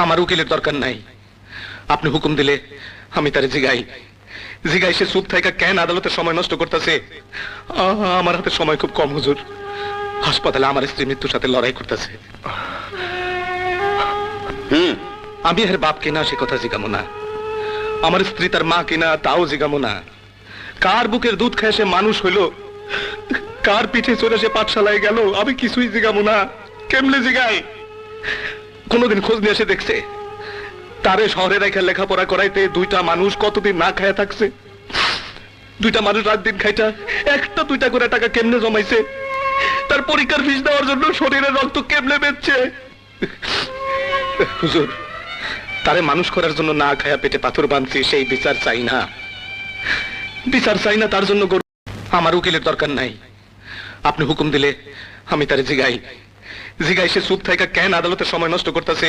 আমার উকিলের দরকার নাই। আপনি হুকুম দিলে আমি তারে জিগাই জিগাই সে চুপ থাইকা কেন আদালতে সময় নষ্ট করতেছে। আমার হাতে সময় খুব কম হুজুর। হাসপাতালে আমার স্ত্রী মৃত্যুর সাথে লড়াই করতেছে। আমি এর বাপ কিনা সে কথা জিগামো না, আমার স্ত্রী তার মা কিনা তাও জিগামো না। কার বুকের দুধ খায় সে মানুষ হইল, কার পিঠে চড়ে সে পাঠশালায় গেল, আমি কিছুই জিগামো না। কেমনে জিগাই? কোনদিন খোঁজ নিয়ে এসে দেখছে তারে শহরে রেখে লেখাপড়া করাইতে দুইটা মানুষ কতদিন না খায় থাকছে? দুইটা মানুষ রাত দিন খাইটা একটা দুইটা করে টাকা কেমনে জমাইছে? তার পরীক্ষার ফিস দেওয়ার জন্য শরীরের রক্ত কেমনে বেচছে? হুজুর, তারে মানুষ করার জন্য না খায়া পেটে পাথর বাঁধছি, সেই বিচার চাই না। বিচার চাই না তার জন্য। আমার উকিলের দরকার নাই। আপনি হুকুম দিলে আমি তারে জিগাই জিগাই সে চুপ থাইকা কেন আদালতে সময় নষ্ট করতেছে।